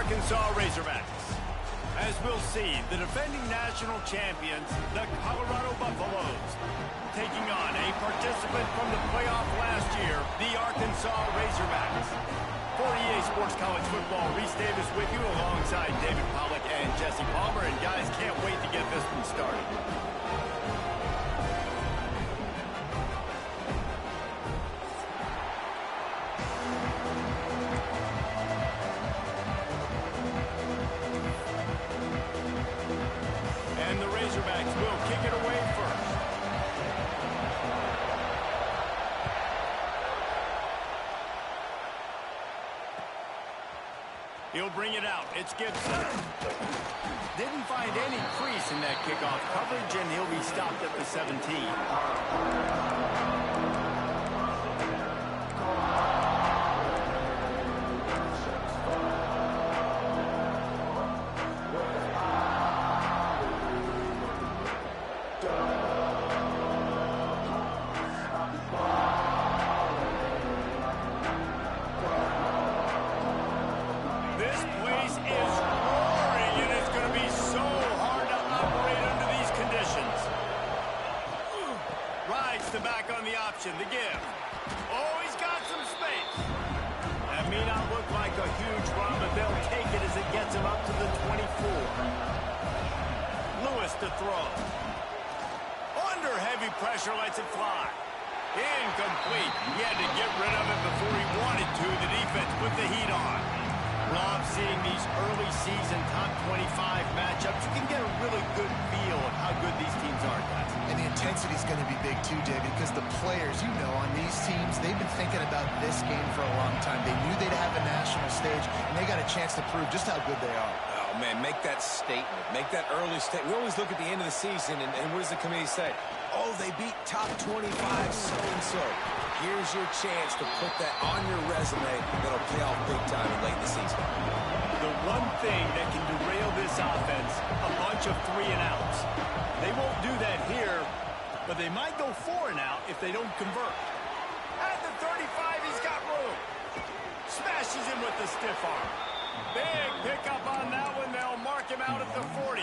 Arkansas Razorbacks. As we'll see, the defending national champions, the Colorado Buffaloes, taking on a participant from the playoff last year, the Arkansas Razorbacks. For EA Sports College Football, Reese Davis with you alongside David Pollack and Jesse Palmer. And guys, can't wait to get this one started. And the Razorbacks will kick it away first. He'll bring it out. It's Gibson. Didn't find any crease in that kickoff coverage, and he'll be stopped at the 17. The give. Oh, he's got some space. That may not look like a huge run, but they'll take it as it gets him up to the 24. Lewis to throw. Under heavy pressure, lets it fly. Incomplete. He had to get rid of it before he wanted to. The defense put the heat on. Love seeing these early season top 25 matchups. You can get a really good feel of how good these teams are, guys. And the intensity is going to be big too, David, because the players, you know, on these teams, they've been thinking about this game for a long time. They knew they'd have a national stage, and they got a chance to prove just how good they are. Oh, man, make that statement. Make that early statement. We always look at the end of the season, and what does the committee say? Oh, they beat top 25 so-and-so. Here's your chance to put that on your resume that'll pay off big time late in the season. The one thing that can derail this offense, a bunch of 3-and-outs. They won't do that here, but they might go 4-and-out if they don't convert. At the 35, he's got room. Smashes him with the stiff arm. Big pickup on that one. They'll mark him out at the 40.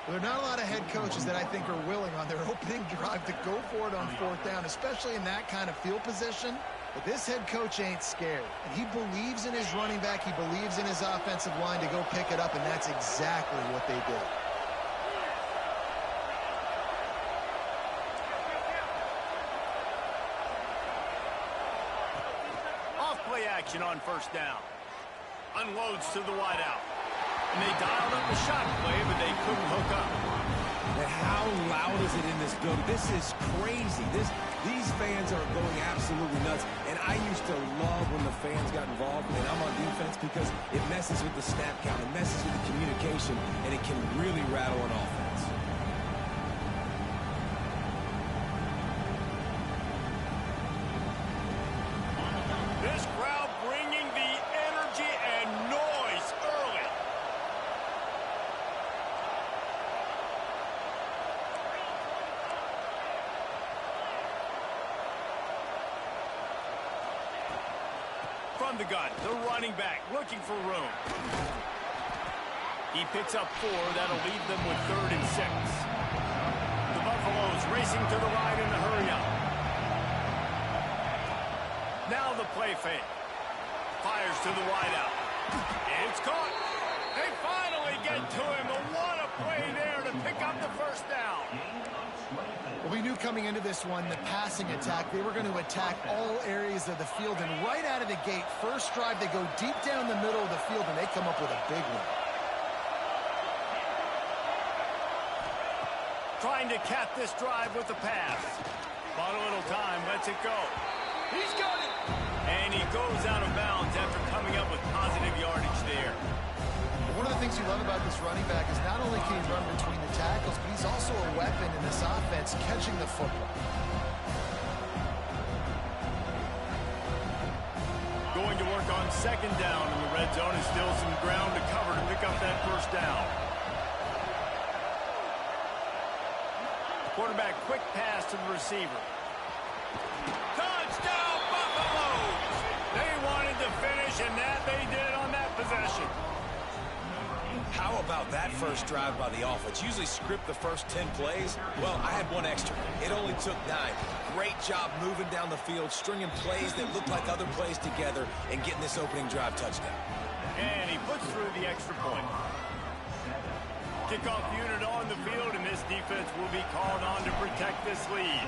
There are not a lot of head coaches that I think are willing on their opening drive to go for it on 4th down, especially in that kind of field position. But this head coach ain't scared. And he believes in his running back. He believes in his offensive line to go pick it up, and that's exactly what they did. Off-play action on 1st down. Unloads to the wideout. And they dialed up the shot play, but they couldn't hook up. And how loud is it in this building? This is crazy. These fans are going absolutely nuts. And I used to love when the fans got involved, and I'm on defense, because it messes with the snap count, it messes with the communication, and it can really rattle an offense. This crowd bringing the energy and noise early. From the gun, the running back looking for room. He picks up 4. That'll leave them with 3rd and 6. The Buffaloes racing to the line in the hurry-up. Now the play fake. Fires to the wideout. It's caught. They finally get to him. But what a play there to pick up the 1st down. Well, we knew coming into this one, the passing attack, they were going to attack all areas of the field. And right out of the gate, first drive, they go deep down the middle of the field, and they come up with a big one. Trying to cap this drive with the pass. Bought a little time, lets it go. He's got it. And he goes out of bounds after coming up with positive yardage there. One of the things you love about this running back is not only can he run between the tackles, but he's also a weapon in this offense catching the football. Going to work on 2nd down in the red zone, and still some ground to cover to pick up that 1st down. Quarterback quick pass to the receiver. Touchdown, Buffaloes! They wanted to finish, and that they did on that possession. possession. How about that first drive by the offense? Usually script the first 10 plays. Well, I had one extra. It only took 9. Great job moving down the field, stringing plays that look like other plays together, and getting this opening drive touchdown. And he puts through the extra point. Kickoff unit on the field, and this defense will be called on to protect this lead.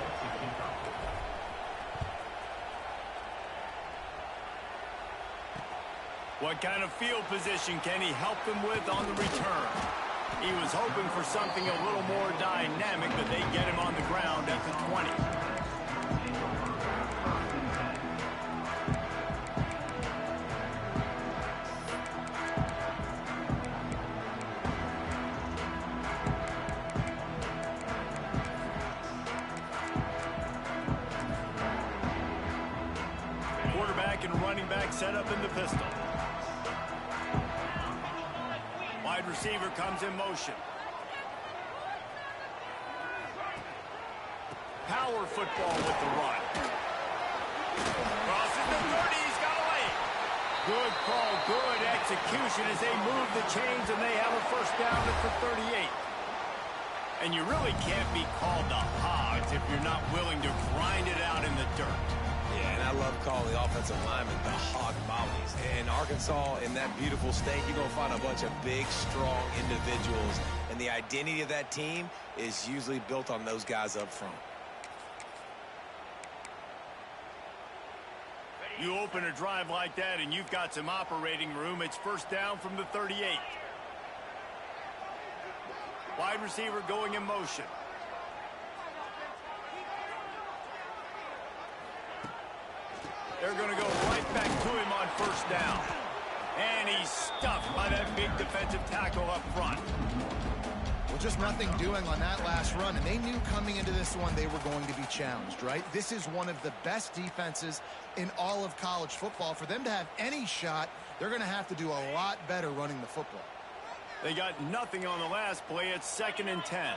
What kind of field position can he help them with on the return? He was hoping for something a little more dynamic, but they get him on the ground at the 20. Quarterback and running back set up in the pistol. Wide receiver comes in motion. Power football with the run. Crosses the 30, he's got a lane. Good call, good execution as they move the chains and they have a first down at the 38. And you really can't be called the Hogs if you're not willing to grind it out in the dirt. Yeah, and I love calling the offensive linemen the hog mollies. In Arkansas, in that beautiful state, you're going to find a bunch of big, strong individuals. And the identity of that team is usually built on those guys up front. You open a drive like that and you've got some operating room. It's first down from the 38. Wide receiver going in motion. They're going to go right back to him on first down. And he's stuffed by that big defensive tackle up front. Well, just nothing doing on that last run, and they knew coming into this one they were going to be challenged, right? This is one of the best defenses in all of college football. For them to have any shot, they're going to have to do a lot better running the football. They got nothing on the last play. It's 2nd and 10.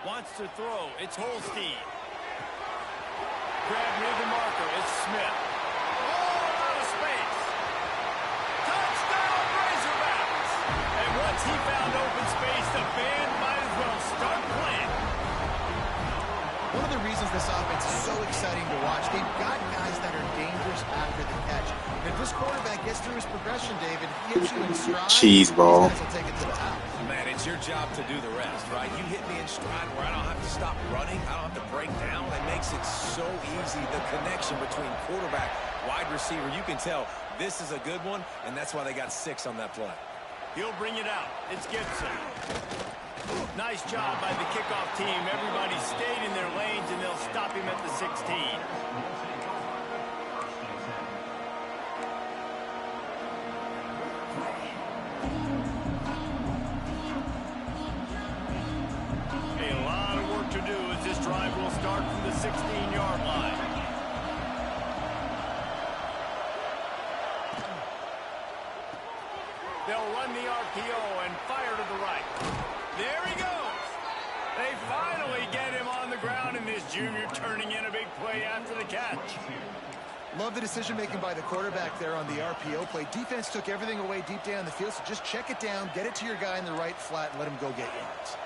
Wants to throw. It's Holstein. Grab near the marker. It's Smith. Oh, out of space. Touchdown, Razorbacks. And once he found open space, the band might as well start playing. One of the reasons this offense is so exciting to watch, they've got guys that are dangerous after the catch. And if this quarterback gets through his progression, David, he hits you in stride. Cheese ball. These guys will take it to the house. Man, it's your job to do the rest, right? You hit me in stride where I don't have to stop running. I don't have to break down. It makes it so easy, the connection between quarterback, wide receiver. You can tell this is a good one, and that's why they got 6 on that play. He'll bring it out. It's Gibson. Nice job by the kickoff team. Everybody stayed in their lanes, and they'll stop him at the 16. A lot of work to do as this drive will start from the 16-yard line. They'll run the RPO and fire to the right. There he goes. They finally get him on the ground, and this junior turning in a big play after the catch. Love the decision-making by the quarterback there on the RPO play. Defense took everything away deep down the field, so just check it down, get it to your guy in the right flat, and let him go get yards.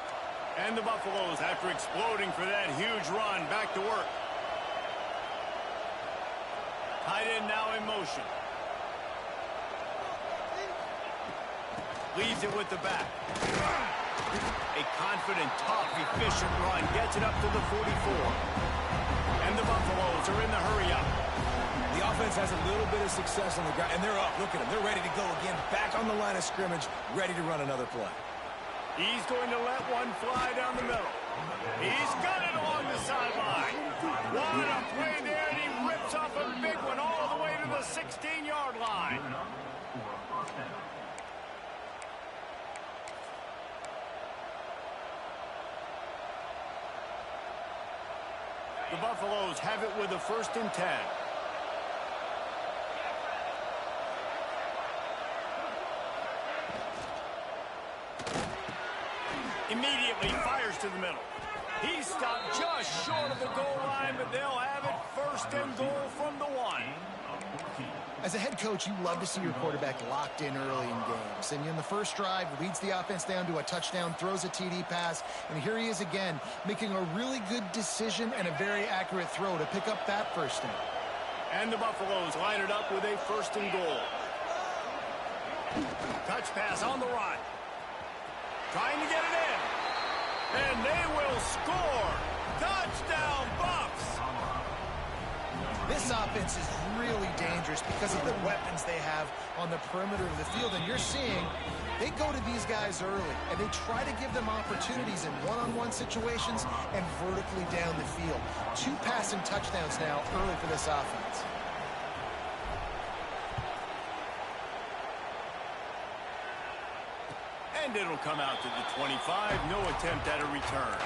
And the Buffaloes, after exploding for that huge run, back to work. Tight end now in motion. Leaves it with the back. A confident, tough, efficient run. Gets it up to the 44. And the Buffaloes are in the hurry-up. The offense has a little bit of success on the ground, and they're up. Look at them. They're ready to go again. Back on the line of scrimmage, ready to run another play. He's going to let one fly down the middle. He's got it along the sideline. What a play there, and he rips off a big one all the way to the 16-yard line. The Buffaloes have it with a 1st and 10. Immediately fires to the middle. He stopped just short of the goal line, but they'll have it 1st and goal from the 1. As a head coach, you love to see your quarterback locked in early in games. And in the first drive, leads the offense down to a touchdown, throws a TD pass, and here he is again, making a really good decision and a very accurate throw to pick up that first down. And the Buffaloes line it up with a 1st and goal. Touch pass on the run. Trying to get it in. And they will score. Touchdown, Buffs! This offense is really dangerous because of the weapons they have on the perimeter of the field. And you're seeing they go to these guys early, and they try to give them opportunities in one-on-one situations and vertically down the field. 2 passing touchdowns now early for this offense. And it'll come out to the 25. No attempt at a return.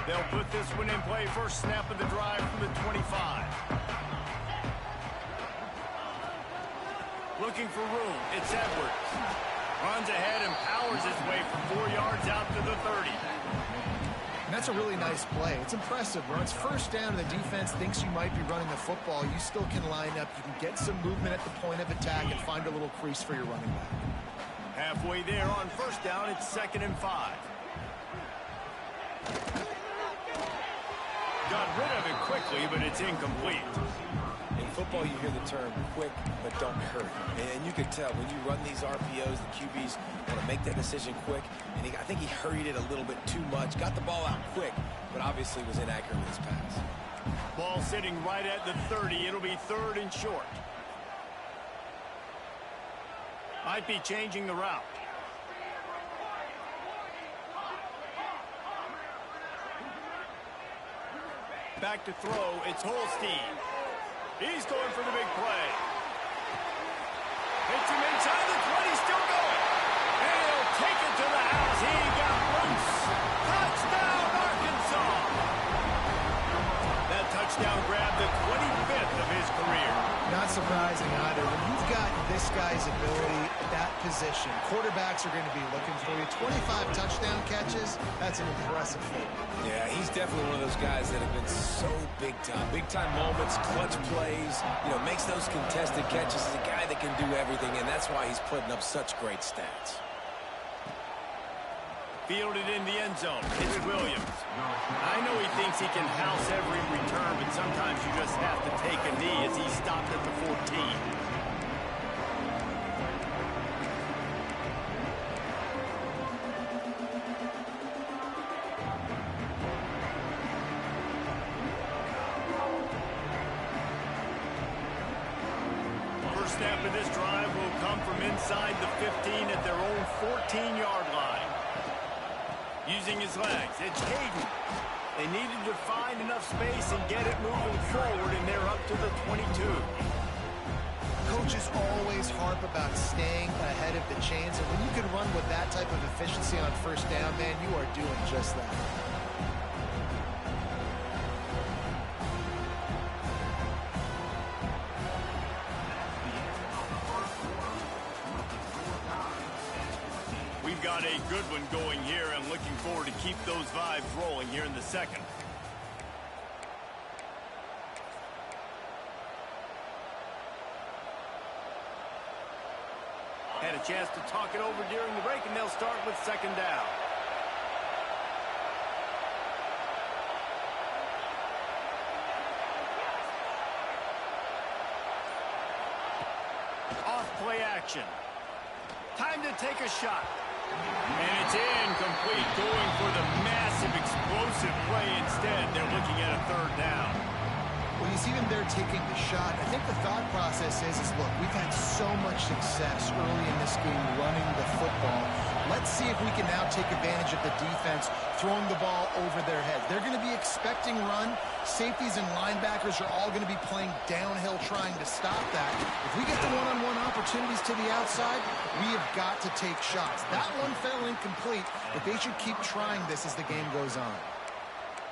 They'll put this one in play. First snap of the drive from the 25. Looking for room. It's Edwards. Runs ahead and powers his way for 4 yards out to the 30. And that's a really nice play. It's impressive. When it's first down and the defense thinks you might be running the football, you still can line up. You can get some movement at the point of attack and find a little crease for your running back. Halfway there on first down, it's 2nd and 5. Got rid of it quickly, but it's incomplete. In football, you hear the term quick, but don't hurry. And you can tell when you run these RPOs, the QBs want to make that decision quick. And I think he hurried it a little bit too much. Got the ball out quick, but obviously was inaccurate with his pass. Ball sitting right at the 30. It'll be 3rd and short. Might be changing the route. Back to throw. It's Holstein. He's going for the big play. Hits him inside the 20, still going. And he'll take it to the house. He got loose. Touchdown, Arkansas. That touchdown grabbed the 25th of his career. Not surprising either. When you've got this guy's ability at that position, quarterbacks are going to be looking for you. 25 touchdown catches, that's an impressive feat. Yeah, he's definitely one of those guys that have been so big time. Big time moments, clutch plays, makes those contested catches. He's a guy that can do everything, and that's why he's putting up such great stats. Fielded in the end zone. It's Williams. I know he thinks he can house every return, but sometimes you just have to take a knee as he stopped at the 14. Snap of this drive will come from inside the 15 at their own 14-yard line. Using his legs, it's Hayden. They needed to find enough space and get it moving forward, and they're up to the 22. Coaches always harp about staying ahead of the chains, and when you can run with that type of efficiency on first down, man, you are doing just that. Got a good one going here and looking forward to keep those vibes rolling here in the second. Had a chance to talk it over during the break, and they'll start with 2nd down. Off play action. Time to take a shot. And it's incomplete, going for the massive, explosive play instead. They're looking at a 3rd down. Well, you see them there taking the shot. I think the thought process is look, we've had so much success early in this game running the football. Let's see if we can now take advantage of the defense throwing the ball over their heads. They're going to be expecting run. Safeties and linebackers are all going to be playing downhill trying to stop that. If we get the one-on-one opportunities to the outside, we have got to take shots. That one fell incomplete, but they should keep trying this as the game goes on.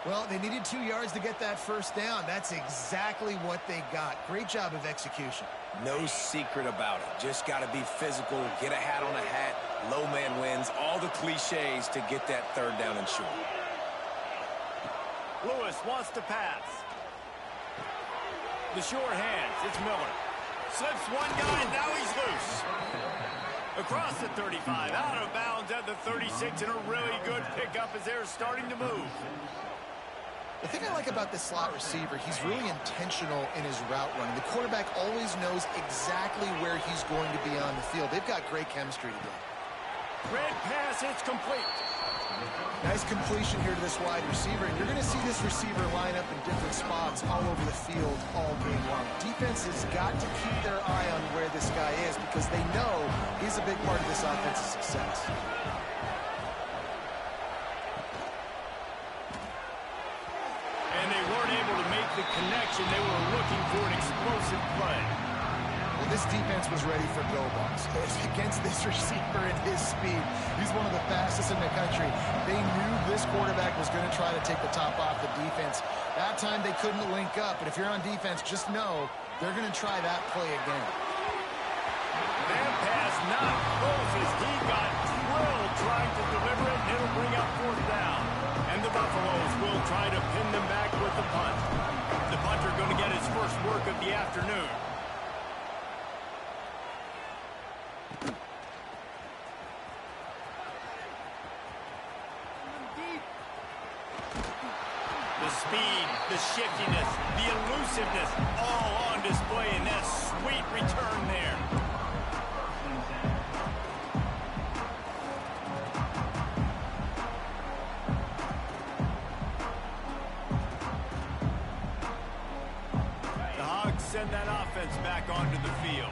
Well, they needed 2 yards to get that first down. That's exactly what they got. Great job of execution. No secret about it. Just got to be physical, get a hat on a hat, Low man wins, all the cliches to get that third down and short. Lewis wants to pass. The short hands, it's Miller. Slips one guy, and now he's loose. Across the 35, out of bounds at the 36, and a really good pickup as they're starting to move. The thing I like about this slot receiver, he's really intentional in his route running. The quarterback always knows exactly where he's going to be on the field. They've got great chemistry today. Red pass, it's complete. Nice completion here to this wide receiver, and you're going to see this receiver line up in different spots all over the field all game long. Defense has got to keep their eye on where this guy is because they know he's a big part of this offense's success. And they weren't able to make the connection. They were looking for an explosive play. Well, this defense was ready for go balls. Against this receiver and his speed, he's one of the fastest in the country. They knew this quarterback was going to try to take the top off the defense. That time they couldn't link up, but if you're on defense, just know they're going to try that play again. That pass not close as he got drilled trying to deliver it, and it'll bring up fourth down. And the Buffaloes will try to pin them back with the punt. The punter going to get his first work of the afternoon. The speed, the shiftiness, the elusiveness, all on display in that sweet return there. The Hogs send that offense back onto the field.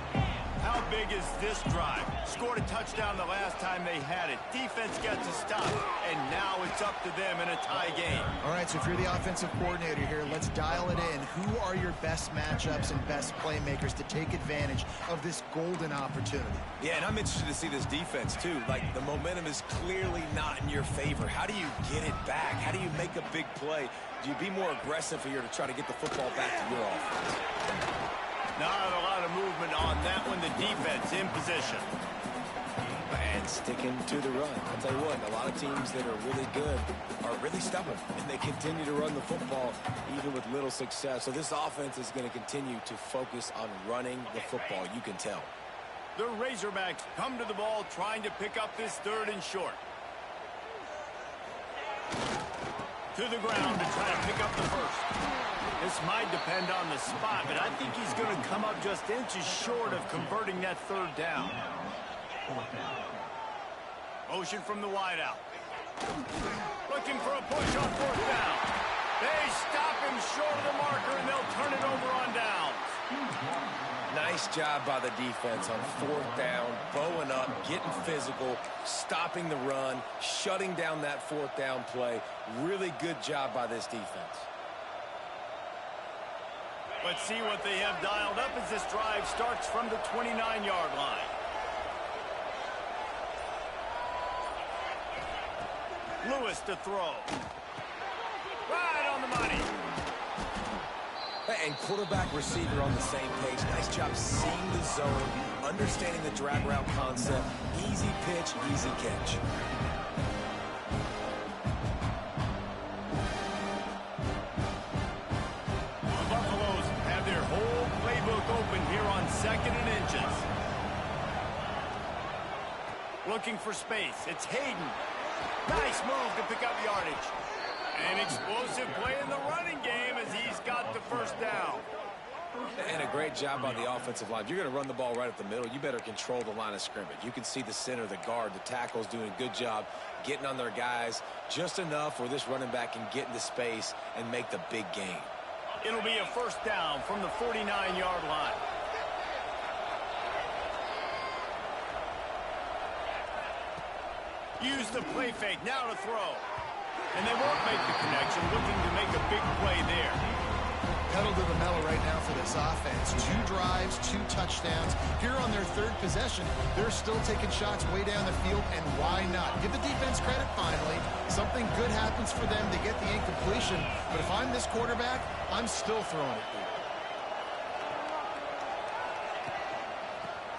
How big is this drive? Scored a touchdown the last time they had it. Defense got to stop, and now it's up to them in a tie game. All right, so if you're the offensive coordinator here, let's dial it in. Who are your best matchups and best playmakers to take advantage of this golden opportunity? Yeah, and I'm interested to see this defense, too. Like, the momentum is clearly not in your favor. How do you get it back? How do you make a big play? Do you be more aggressive here to try to get the football back to your offense? Not a lot of movement on that one. The defense in position. And sticking to the run. I'll tell you what, a lot of teams that are really good are really stubborn, and they continue to run the football even with little success. So this offense is going to continue to focus on running the football. You can tell. The Razorbacks come to the ball trying to pick up this third and short. To the ground to try to pick up the first. This might depend on the spot, but I think he's going to come up just inches short of converting that third down. Motion from the wideout. Looking for a push on fourth down. They stop him short of the marker, and they'll turn it over on downs. Nice job by the defense on fourth down, bowing up, getting physical, stopping the run, shutting down that fourth down play. Really good job by this defense. Let's see what they have dialed up as this drive starts from the 29-yard line. Lewis to throw. Right on the money. And quarterback receiver on the same page. Nice job seeing the zone, understanding the drag route concept. Easy pitch, easy catch. The Buffaloes have their whole playbook open here on 2nd and inches. Looking for space. It's Hayden. Nice move to pick up yardage. An explosive play in the running game as he's got the first down. And a great job by the offensive line. If you're going to run the ball right up the middle, you better control the line of scrimmage. You can see the center, the guard, the tackles doing a good job getting on their guys just enough where this running back can get into space and make the big gain. It'll be a first down from the 49-yard line. Use the play fake, now to throw. And they won't make the connection, looking to make a big play there. Pedal to the metal right now for this offense. 2 drives, 2 touchdowns. Here on their 3rd possession, they're still taking shots way down the field, and why not? Give the defense credit finally. Something good happens for them. They get the incompletion, but if I'm this quarterback, I'm still throwing it.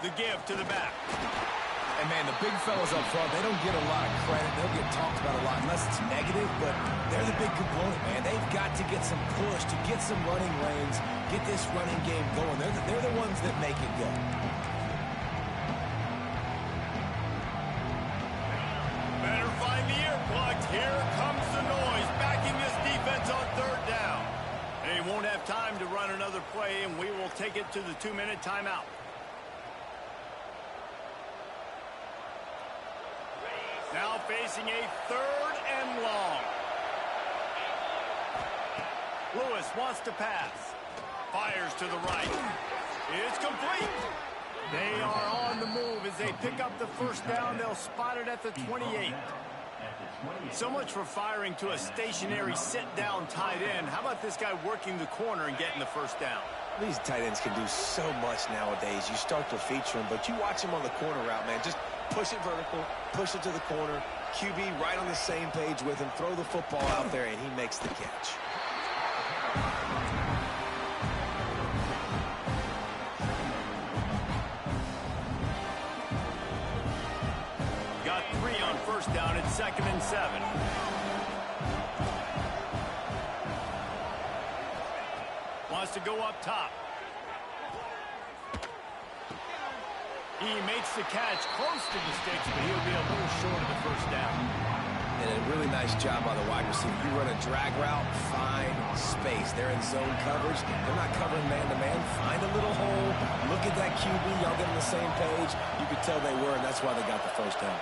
The give to the back. And, man, the big fellas up front, they don't get a lot of credit. They don't get talked about a lot unless it's negative, but they're the big component, man. They've got to get some push, to get some running lanes, get this running game going. They're the ones that make it go. Better find the earplugs. Here comes the noise, backing this defense on third down. They won't have time to run another play, and we will take it to the 2-minute timeout. Now facing a 3rd and long. Lewis wants to pass. Fires to the right. It's complete. They are on the move as they pick up the first down. They'll spot it at the 28. So much for firing to a stationary sit-down tight end. How about this guy working the corner and getting the first down? These tight ends can do so much nowadays. You start to feature them, but you watch him on the corner route, man. Just push it vertical, push it to the corner. QB right on the same page with him. Throw the football out there, and he makes the catch. Got 3 on first down at 2nd and 7. Wants to go up top. He makes the catch close to the sticks, but he'll be a little short of the first down. And a really nice job by the wide receiver. You run a drag route, find space. They're in zone coverage. They're not covering man-to-man. Find a little hole. Look at that QB. Y'all get on the same page. You could tell they were, and that's why they got the first down.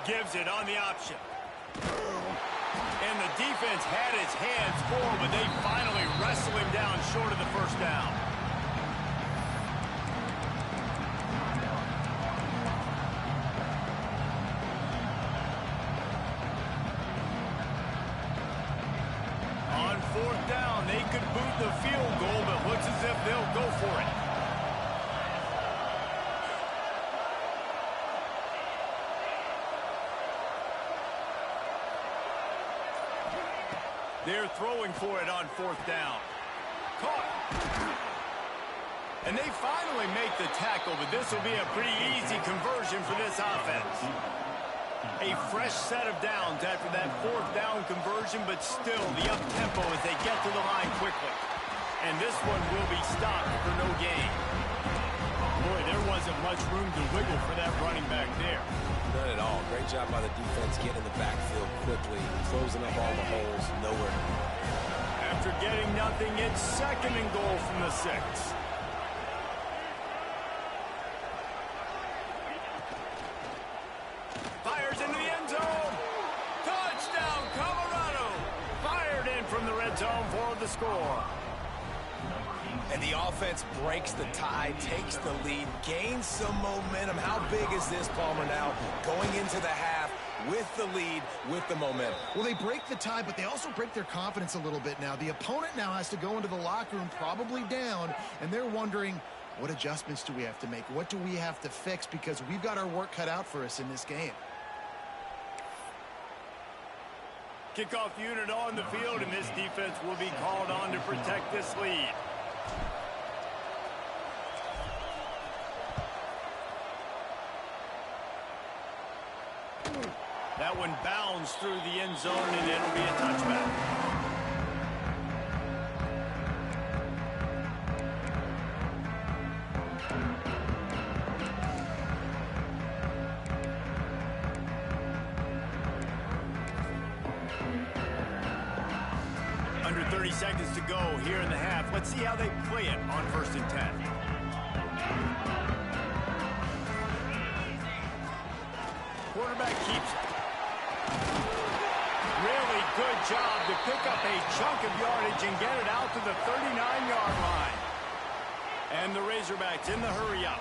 Gives it on the option. And the defense had its hands full, but they finally wrestle him down short of the first down. On 4th down, they could boot the field goal, but looks as if they'll go for it. They're throwing for it on 4th down. Caught. And they finally make the tackle, but this will be a pretty easy conversion for this offense. A fresh set of downs after that 4th down conversion, but still the up-tempo as they get to the line quickly. And this one will be stopped for no gain. Boy, there wasn't much room to wiggle for that running back there. None at all. Great job by the defense getting in the backfield quickly, closing up all the holes, nowhere to go. After getting nothing, it's 2nd and goal from the 6. Fires into the end zone. Touchdown, Colorado. Fired in from the red zone for the score. And the offense breaks the tie, takes the lead, gains some momentum. How big is this, Palmer, now going into the half with the lead, with the momentum? Well, they break the tie, but they also break their confidence a little bit now. The opponent now has to go into the locker room probably down, and they're wondering, what adjustments do we have to make? What do we have to fix? Because we've got our work cut out for us in this game. Kickoff unit on the field, and this defense will be called on to protect this lead. That one bounds through the end zone, and it'll be a touchback. Under 30 seconds to go here in the half. Let's see how they play it on 1st and 10. Quarterback keeps it. Really good job to pick up a chunk of yardage and get it out to the 39-yard line. And the Razorbacks in the hurry-up.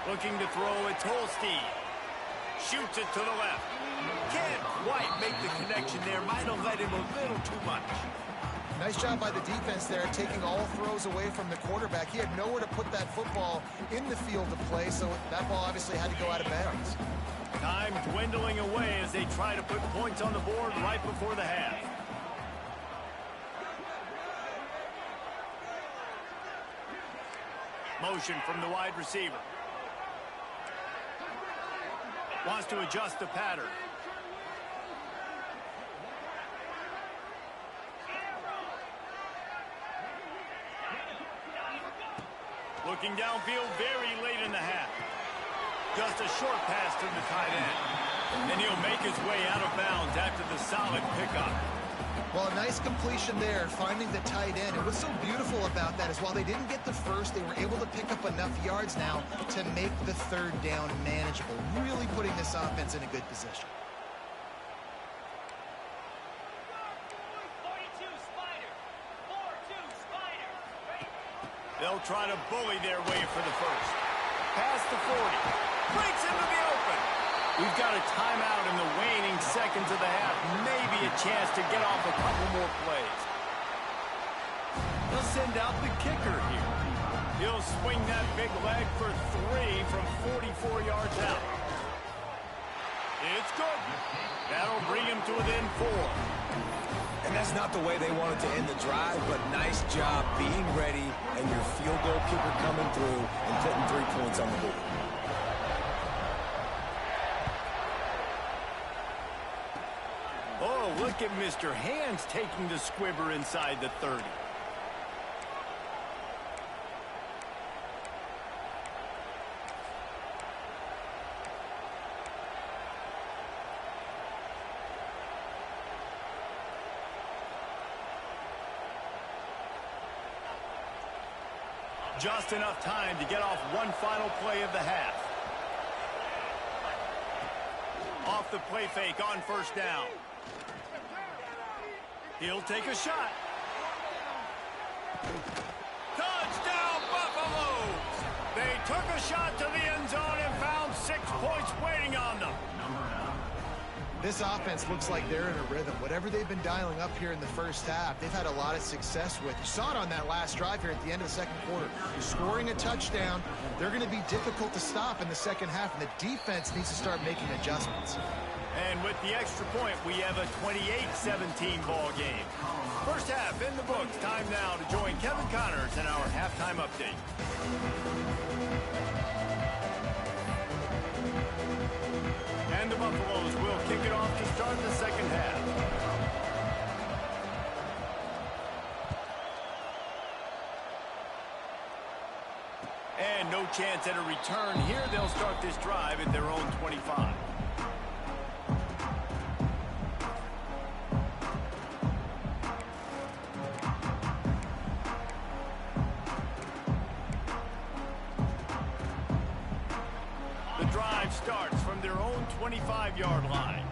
Looking to throw it to Holstein. Shoots it to the left. Can't quite make the connection there. Might have let him a little too much. Nice job by the defense there, taking all throws away from the quarterback. He had nowhere to put that football in the field to play, so that ball obviously had to go out of bounds. Time dwindling away as they try to put points on the board right before the half. Motion from the wide receiver. Wants to adjust the pattern. Looking downfield very late in the half. Just a short pass to the tight end. And he'll make his way out of bounds after the solid pickup. Well, a nice completion there, finding the tight end. And what's so beautiful about that is while they didn't get the first, they were able to pick up enough yards now to make the third down manageable, really putting this offense in a good position. They'll try to bully their way for the first. Past the 40. Breaks into the open. We've got a timeout in the waning seconds of the half. Maybe a chance to get off a couple more plays. They'll send out the kicker here. He'll swing that big leg for 3 from 44 yards out. It's good. That'll bring him to within 4. And that's not the way they wanted to end the drive, but nice job being ready and your field goal kicker coming through and putting 3 points on the board. Oh, look at Mr. Hands taking the squibber inside the 30. Just enough time to get off one final play of the half. Off the play fake on first down. He'll take a shot. Touchdown, Buffaloes! They took a shot to the end zone and found 6 points waiting on them. This offense looks like they're in a rhythm. Whatever they've been dialing up here in the first half, they've had a lot of success with. You saw it on that last drive here at the end of the second quarter. You're scoring a touchdown. They're going to be difficult to stop in the second half, and the defense needs to start making adjustments. And with the extra point, we have a 28-17 ball game. First half in the books. Time now to join Kevin Connors in our halftime update. And the Buffaloes will kick it off to start the second half. And no chance at a return here. They'll start this drive at their own 25. The drive starts from their own 25-yard line.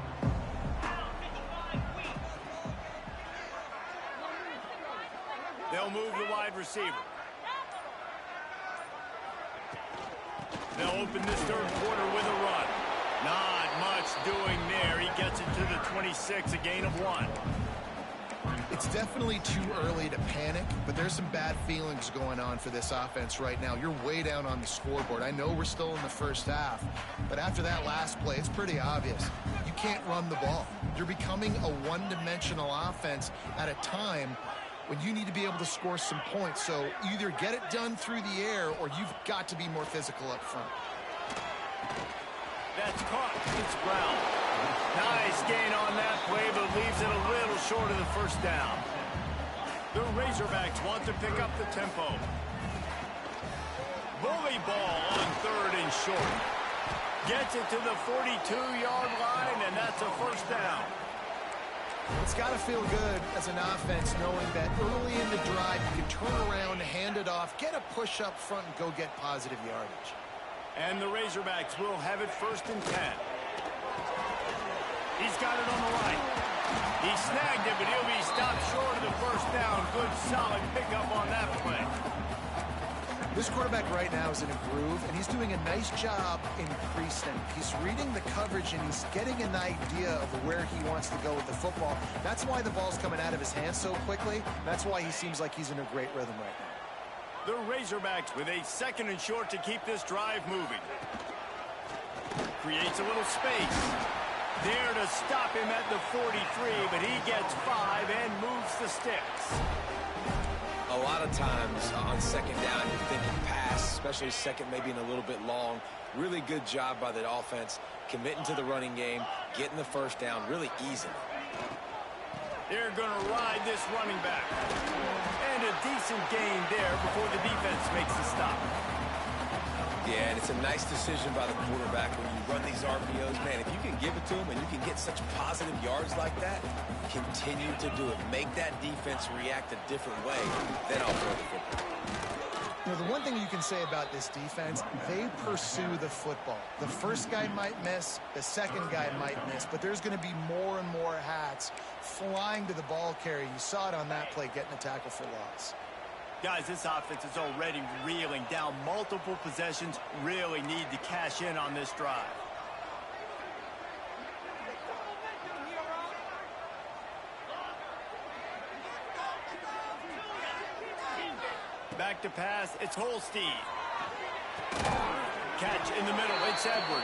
They'll move the wide receiver. They'll open this third quarter with a run. Not much doing there. He gets it to the 26, a gain of 1. It's definitely too early to panic, but there's some bad feelings going on for this offense right now. You're way down on the scoreboard. I know we're still in the first half, but after that last play, it's pretty obvious. You can't run the ball. You're becoming a one-dimensional offense at a time when you need to be able to score some points. So either get it done through the air or you've got to be more physical up front. That's caught. It's Brown. Nice gain on that play, but leaves it a little short of the first down. The Razorbacks want to pick up the tempo. Bully ball on third and short. Gets it to the 42-yard line, and that's a first down. It's got to feel good as an offense knowing that early in the drive you can turn around, hand it off, get a push up front, and go get positive yardage. And the Razorbacks will have it first and 10. He's got it on the right. He snagged it, but he'll be stopped short of the first down. Good, solid pickup on that play. This quarterback right now is in a groove, and he's doing a nice job increasing. He's reading the coverage, and he's getting an idea of where he wants to go with the football. That's why the ball's coming out of his hands so quickly. That's why he seems like he's in a great rhythm right now. The Razorbacks with a second and short to keep this drive moving. Creates a little space. There to stop him at the 43, but he gets 5 and moves the sticks. A A lot of times on second down, you're thinking pass, especially second maybe in a little bit long. Really good job by the offense, committing to the running game, getting the first down really easily. They're going to ride this running back. And a decent gain there before the defense makes the stop. Yeah, and it's a nice decision by the quarterback when you run these RPOs. Man, if you can give it to them and you can get such positive yards like that, continue to do it. Make that defense react a different way, then I'll throw the football. You know, the one thing you can say about this defense, they pursue the football. The first guy might miss, the second guy might miss, but there's going to be more and more hats flying to the ball carrier. You saw it on that play, getting a tackle for loss. Guys, this offense is already reeling down multiple possessions. Really need to cash in on this drive. Back to pass, it's Holstein. Catch in the middle, it's Edwards.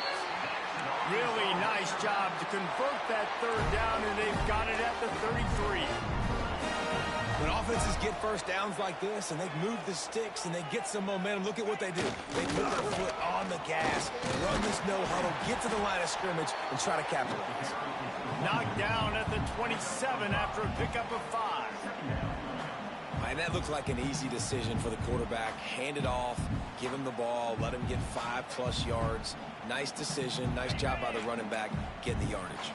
Really nice job to convert that third down, and they've got it at the 33. When offenses get first downs like this and they move the sticks and they get some momentum, look at what they do. They put their foot on the gas, run this no-huddle, get to the line of scrimmage, and try to capitalize. Knocked down at the 27 after a pickup of 5. And that looked like an easy decision for the quarterback. Hand it off, give him the ball, let him get 5+ yards. Nice decision, nice job by the running back getting the yardage.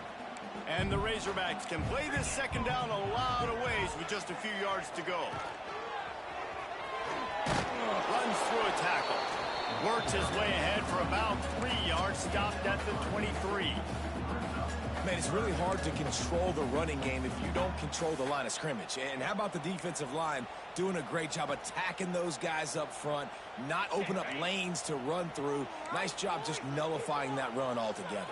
And the Razorbacks can play this second down a lot of ways with just a few yards to go. Runs through a tackle. Works his way ahead for about 3 yards, stopped at the 23. Man, it's really hard to control the running game if you don't control the line of scrimmage. And how about the defensive line doing a great job attacking those guys up front, not open up lanes to run through. Nice job just nullifying that run altogether.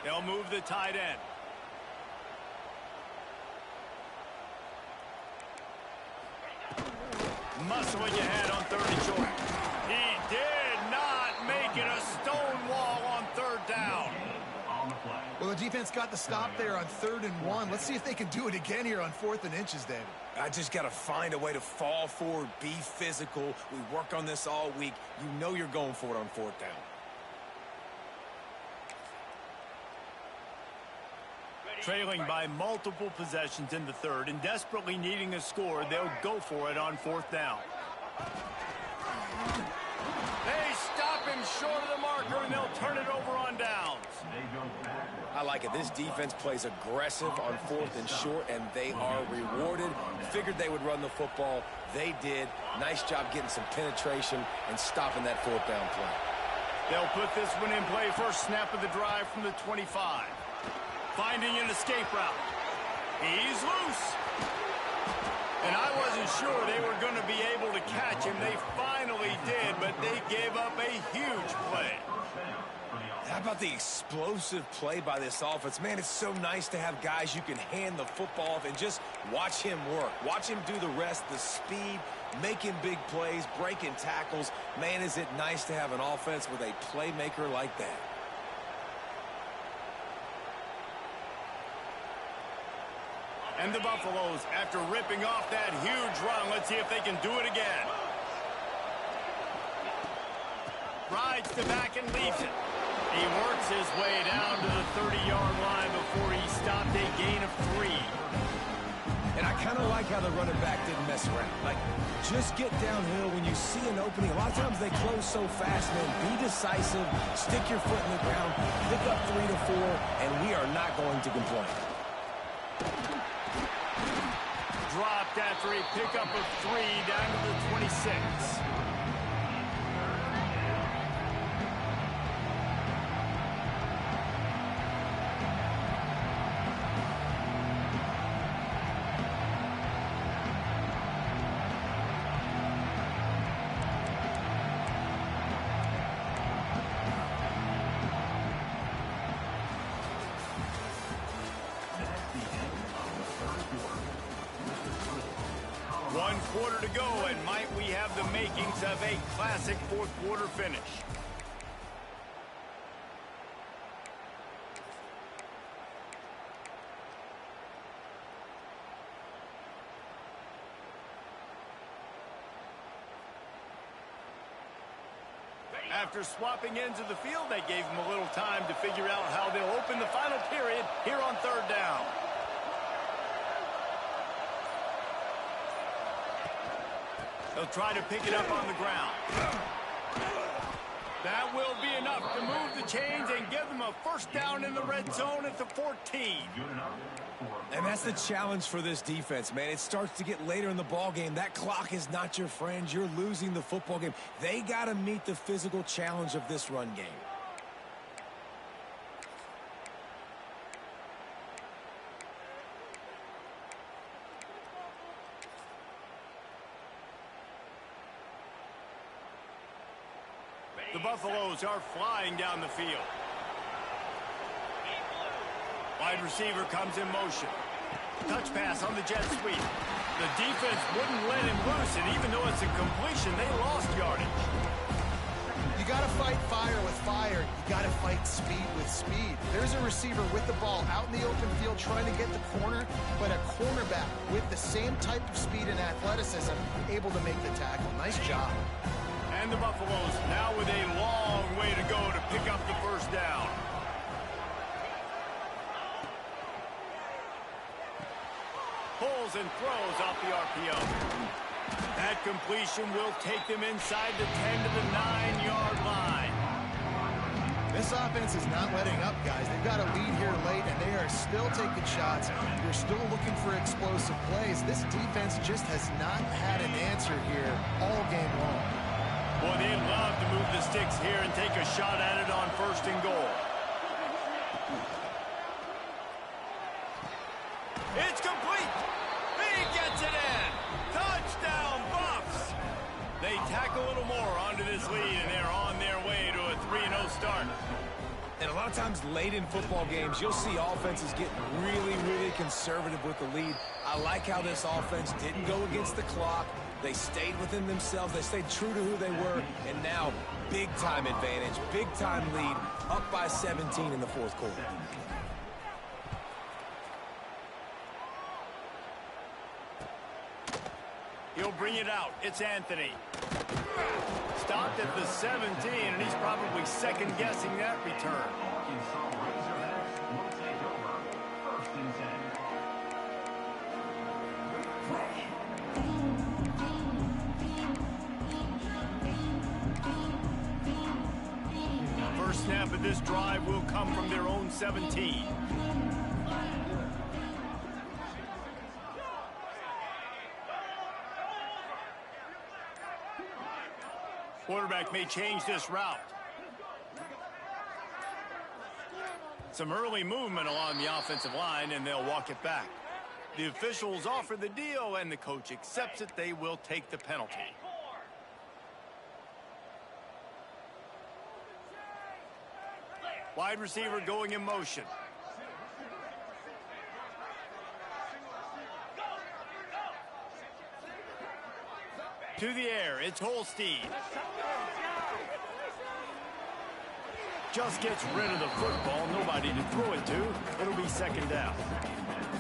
They'll move the tight end. Muscling ahead on 3rd and short. He did not make it a stone wall on 3rd down. Well, the defense got the stop there on 3rd and 1. Let's see if they can do it again here on 4th and inches, David. I just got to find a way to fall forward, be physical. We work on this all week. You know you're going for it on 4th down. Trailing by multiple possessions in the 3rd and desperately needing a score, they'll go for it on 4th down. They stop him short of the marker, and they'll turn it over on downs. I like it. This defense plays aggressive on 4th and short, and they are rewarded. Figured they would run the football. They did. Nice job getting some penetration and stopping that 4th down play. They'll put this one in play first snap of the drive from the 25. Finding an escape route. He's loose. And I wasn't sure they were going to be able to catch him. They finally did, but they gave up a huge play. How about the explosive play by this offense? Man, it's so nice to have guys you can hand the football off and just watch him work. Watch him do the rest, the speed, making big plays, breaking tackles. Man, is it nice to have an offense with a playmaker like that. And the Buffaloes, after ripping off that huge run, let's see if they can do it again. Rides to back and leaves it. He works his way down to the 30-yard line before he stopped a gain of 3. And I kind of like how the running back didn't mess around. Like, just get downhill when you see an opening. A lot of times they close so fast, man. Be decisive, stick your foot in the ground, pick up 3 to 4, and we are not going to complain. Dropped after a pickup of 3 down to the 26. One quarter to go, and might we have the makings of a classic fourth quarter finish. After swapping ends of the field, they gave them a little time to figure out how they'll open the final period here on third down. They'll try to pick it up on the ground. That will be enough to move the chains and give them a first down in the red zone at the 14. And that's the challenge for this defense, man. It starts to get later in the ball game. That clock is not your friend. You're losing the football game. They got to meet the physical challenge of this run game. The Buffaloes are flying down the field. Wide receiver comes in motion. Touch pass on the jet sweep. The defense wouldn't let him loose, and even though it's a completion, they lost yardage. You got to fight fire with fire. You got to fight speed with speed. There's a receiver with the ball out in the open field trying to get the corner, but a cornerback with the same type of speed and athleticism able to make the tackle. Nice job. And the Buffaloes now with a long way to go to pick up the first down. Pulls and throws off the RPO. That completion will take them inside the 10 to the 9-yard line. This offense is not letting up, guys. They've got a lead here late, and they are still taking shots. They're still looking for explosive plays. This defense just has not had an answer here all game long. Boy, they'd love to move the sticks here and take a shot at it on first and goal. It's complete. He gets it in. Touchdown, Buffs. They tack a little more onto this lead, and they're on their way to a 3-0 start. And a lot of times late in football games, you'll see offenses get really, really conservative with the lead. I like how this offense didn't go against the clock. They stayed within themselves. They stayed true to who they were. And now, big-time advantage, big-time lead, up by 17 in the fourth quarter. He'll bring it out. It's Anthony. Stopped at the 17, and he's probably second-guessing that return. First snap of this drive will come from their own 17. Quarterback may change this route. Some early movement along the offensive line, and they'll walk it back. The officials offer the deal, and the coach accepts it. They will take the penalty. Wide receiver going in motion. To the air, it's Holstein. Just gets rid of the football, nobody to throw it to. It'll be second down.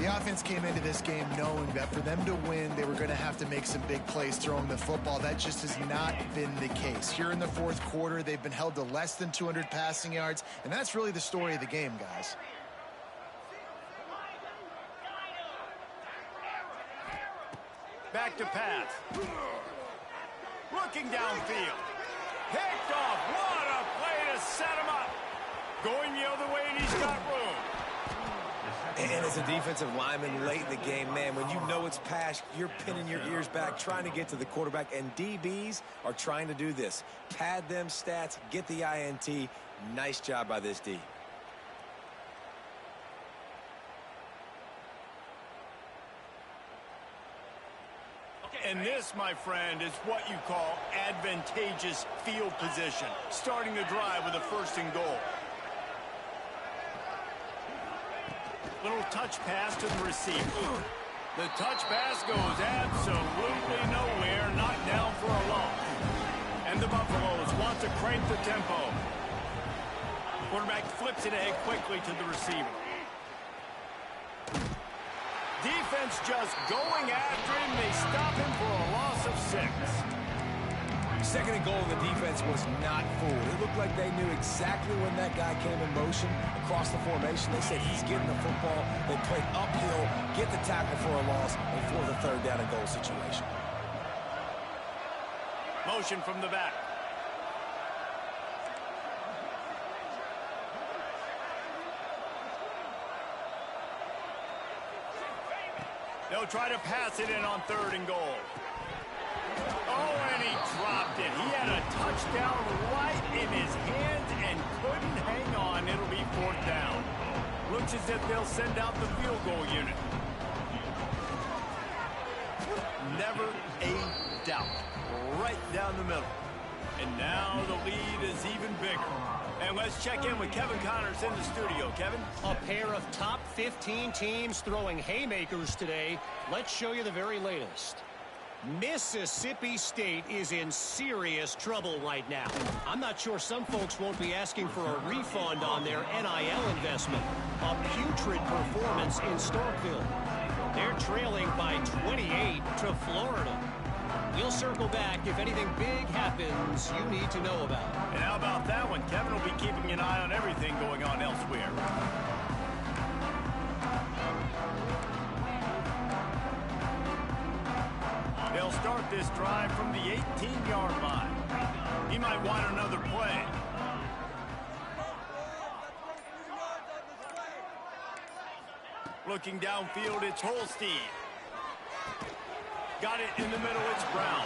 The offense came into this game knowing that for them to win, they were going to have to make some big plays throwing the football. That just has not been the case. Here in the fourth quarter, they've been held to less than 200 passing yards, and that's really the story of the game, guys. Back to pass. Looking downfield. Picked off. What a play to set him up. Going the other way, and he's got room. And as a defensive lineman late in the game, man, when you know it's pass, you're pinning your ears back, trying to get to the quarterback, and DBs are trying to do this. Pad them stats, get the INT. Nice job by this D. And this, my friend, is what you call advantageous field position. Starting the drive with a first and goal. Little touch pass to the receiver. The touch pass goes absolutely nowhere, knocked down for a loss. And the Buffaloes want to crank the tempo. Quarterback flips it ahead quickly to the receiver. Defense just going after him. They stop him for a loss of 6. Second and goal, the defense was not fooled. It looked like they knew exactly when that guy came in motion across the formation. They said he's getting the football. They played uphill, get the tackle for a loss, and for the third down and goal situation. Motion from the back. They'll try to pass it in on third and goal. Oh, and he dropped it. He had a touchdown right in his hands and couldn't hang on. It'll be fourth down. Looks as if they'll send out the field goal unit. Never a doubt. Right down the middle. And now the lead is even bigger. And let's check in with Kevin Connors in the studio. Kevin? A pair of top 15 teams throwing haymakers today. Let's show you the very latest. Mississippi State is in serious trouble right now. I'm not sure some folks won't be asking for a refund on their NIL investment. A putrid performance in Starkville. They're trailing by 28 to Florida. We'll circle back if anything big happens you need to know about. And how about that one? Kevin will be keeping an eye on everything going on elsewhere. They'll start this drive from the 18-yard line. He might want another play. Looking downfield, it's Holstein. Got it in the middle, it's Brown.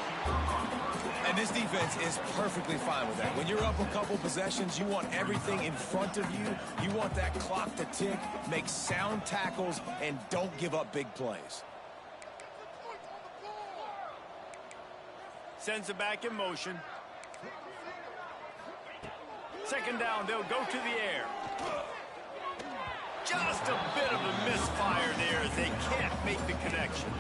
And this defense is perfectly fine with that. When you're up a couple possessions, you want everything in front of you. You want that clock to tick, make sound tackles, and don't give up big plays. Sends it back in motion. Second down, they'll go to the air. Just a bit of a misfire there as they can't make the connection.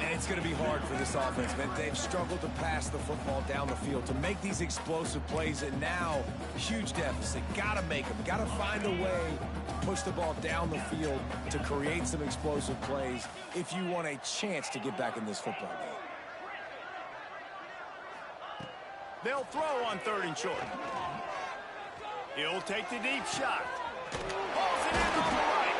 And it's going to be hard for this offense, man. They've struggled to pass the football down the field to make these explosive plays, and now huge deficit. Got to make them. Got to find a way to push the ball down the field to create some explosive plays if you want a chance to get back in this football game. They'll throw on third and short. He'll take the deep shot. Pulls it in on the right.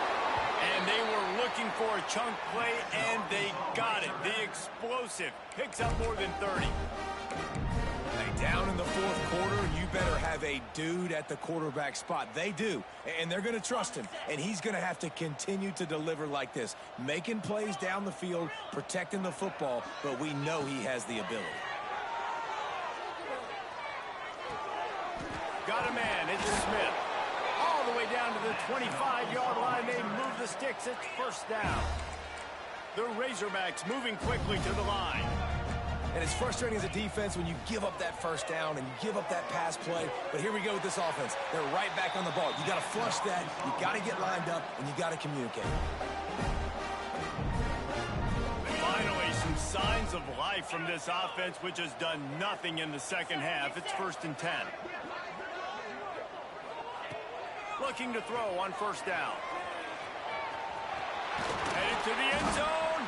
And they were looking for a chunk play, and they got it. The explosive picks up more than 30. Hey, down in the fourth quarter, you better have a dude at the quarterback spot. They do, and they're going to trust him. And he's going to have to continue to deliver like this, making plays down the field, protecting the football, but we know he has the ability. Got a man, it's Smith. All the way down to the 25-yard line. They move the sticks. It's first down. The Razorbacks moving quickly to the line. And it's frustrating as a defense when you give up that first down and you give up that pass play. But here we go with this offense. They're right back on the ball. You got to flush that. You got to get lined up, and you got to communicate. Finally, some signs of life from this offense, which has done nothing in the second half. It's 1st and 10. Looking to throw on first down. Headed to the end zone.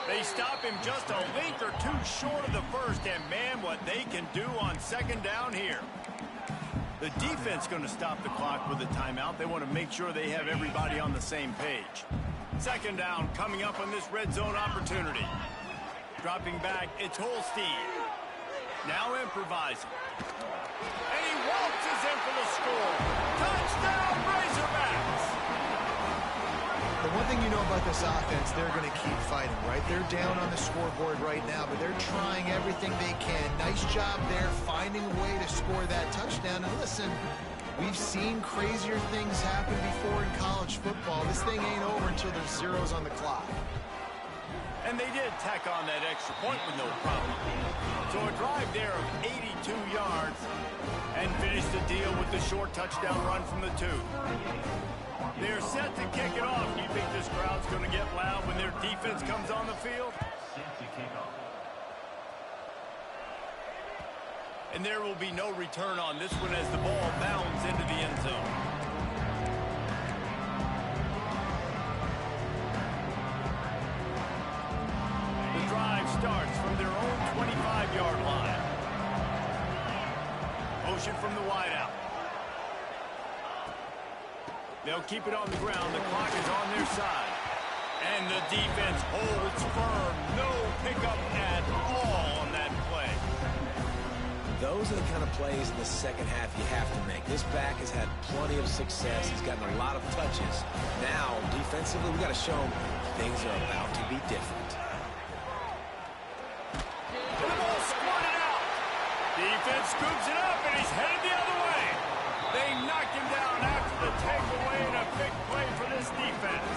They stop him just a length or two short of the first, and man, what they can do on second down here. The defense going to stop the clock with a timeout. They want to make sure they have everybody on the same page. Second down coming up on this red zone opportunity. Dropping back, it's Holstein. Now improvising. And he waltzes in for the score. Touchdown, Razorbacks! The one thing you know about this offense, they're going to keep fighting, right? They're down on the scoreboard right now, but they're trying everything they can. Nice job there, finding a way to score that touchdown. And listen, we've seen crazier things happen before in college football. This thing ain't over until there's zeros on the clock. And they did tack on that extra point with no problem. So a drive there of 82 yards and finish the deal with the short touchdown run from the 2. They're set to kick it off. Do you think this crowd's going to get loud when their defense comes on the field? And there will be no return on this one as the ball bounds into the end zone. The drive starts from their own 25-yard line. motion from the wideout. They'll keep it on the ground. The clock is on their side. And the defense holds firm. No pickup at all on that play. Those are the kind of plays in the second half you have to make. This back has had plenty of success. He's gotten a lot of touches. Now, defensively, we got to show him things are about to be different. And the ball squirted out. Defense scoops it up, and he's headed the other way. They knocked him down after the takeaway, and a big play for this defense.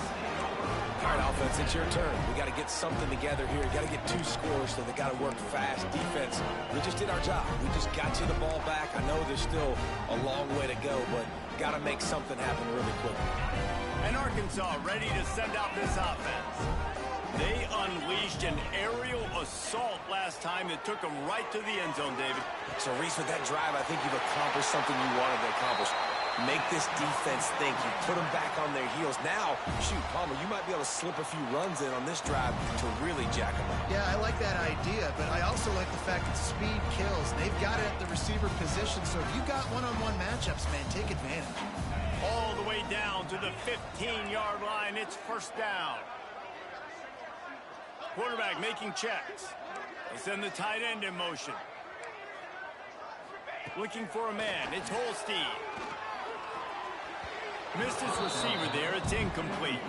All right, offense, it's your turn. We got to get something together here. You got to get 2 scores, so they got to work fast. Defense, we just did our job. We just got you the ball back. I know there's still a long way to go, but got to make something happen really quickly. And Arkansas ready to send out this offense. They unleashed an aerial assault last time that took them right to the end zone, David. So, Reese, with that drive, I think you've accomplished something you wanted to accomplish. Make this defense think. You put them back on their heels. Now, shoot, Palmer, you might be able to slip a few runs in on this drive to really jack them up. Yeah, I like that idea, but I also like the fact that speed kills. They've got it at the receiver position, so if you got one-on-one matchups, man, take advantage. All the way down to the 15-yard line. It's first down. Quarterback making checks. They send the tight end in motion. Looking for a man. It's Holstein. Missed his receiver there. It's incomplete.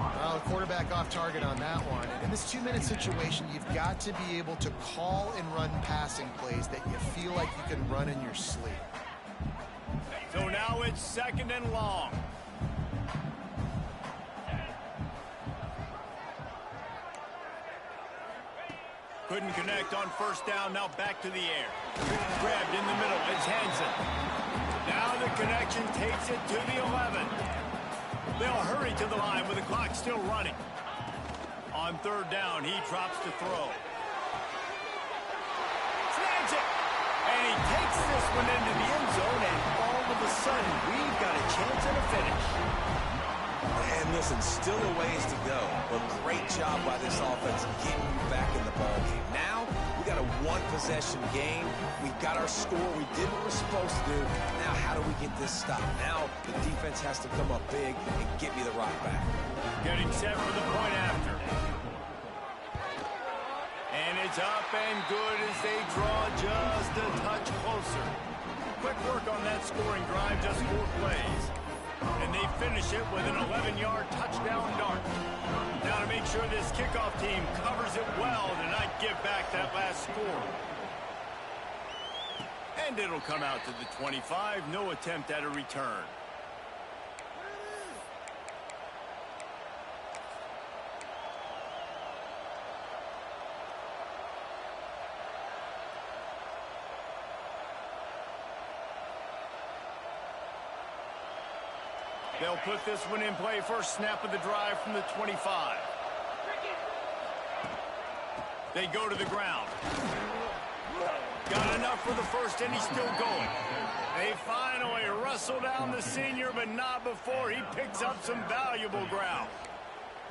Well, the quarterback off target on that one. And in this 2-minute situation, you've got to be able to call and run passing plays that you feel like you can run in your sleep. So now it's second and long. Couldn't connect on first down. Now back to the air. Grabbed in the middle. It's Hansen. Now the connection takes it to the 11. They'll hurry to the line with the clock still running. On third down, he drops to throw. Snags it. And he takes this one into the end zone, and all of a sudden, we've got a chance at a finish. And listen, still a ways to go, but great job by this offense getting you back in the ball game. Now, we got a 1-possession game. We've got our score. We did what we're supposed to do. Now, how do we get this stopped? Now, the defense has to come up big and get me the rock back. Getting set for the point after. And it's up and good as they draw just a touch closer. Quick work on that scoring drive, just 4 plays. And they finish it with an 11-yard touchdown dart. Now to make sure this kickoff team covers it well to not give back that last score. And it'll come out to the 25. No attempt at a return. They'll put this one in play. First snap of the drive from the 25. They go to the ground. Got enough for the first, and he's still going. They finally wrestle down the senior, but not before he picks up some valuable ground.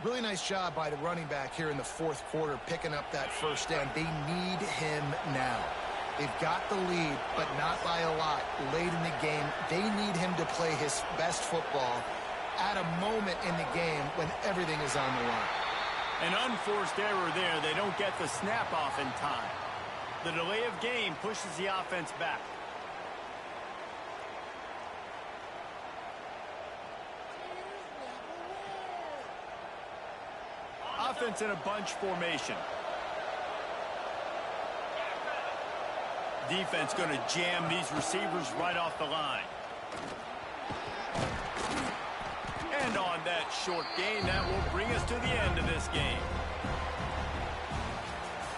Really nice job by the running back here in the 4th quarter, picking up that first down. They need him now. They've got the lead, but not by a lot late in the game. They need him to play his best football at a moment in the game when everything is on the line. An unforced error there. They don't get the snap off in time. The delay of game pushes the offense back. Offense in a bunch formation. Defense going to jam these receivers right off the line. And on that short gain, that will bring us to the end of this game.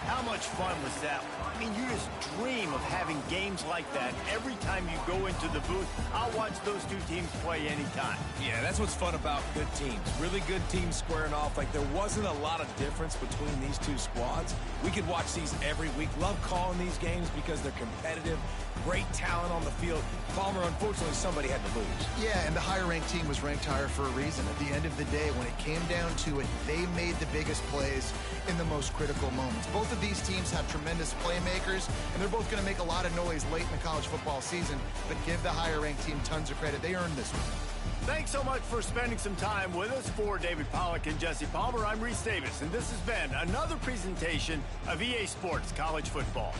How much fun was that? I mean, you just dream of having games like that every time you go into the booth. I'll watch those 2 teams play anytime. Yeah, that's what's fun about good teams. Really good teams squaring off. Like, there wasn't a lot of difference between these 2 squads. We could watch these every week. Love calling these games because they're competitive. Great talent on the field. Palmer, unfortunately, somebody had to lose. Yeah, and the higher-ranked team was ranked higher for a reason. At the end of the day, when it came down to it, they made the biggest plays in the most critical moments. Both of these teams have tremendous playmakers, and they're both going to make a lot of noise late in the college football season, but give the higher-ranked team tons of credit. They earned this one. Thanks so much for spending some time with us. For David Pollack and Jesse Palmer, I'm Reese Davis, and this has been another presentation of EA Sports College Football.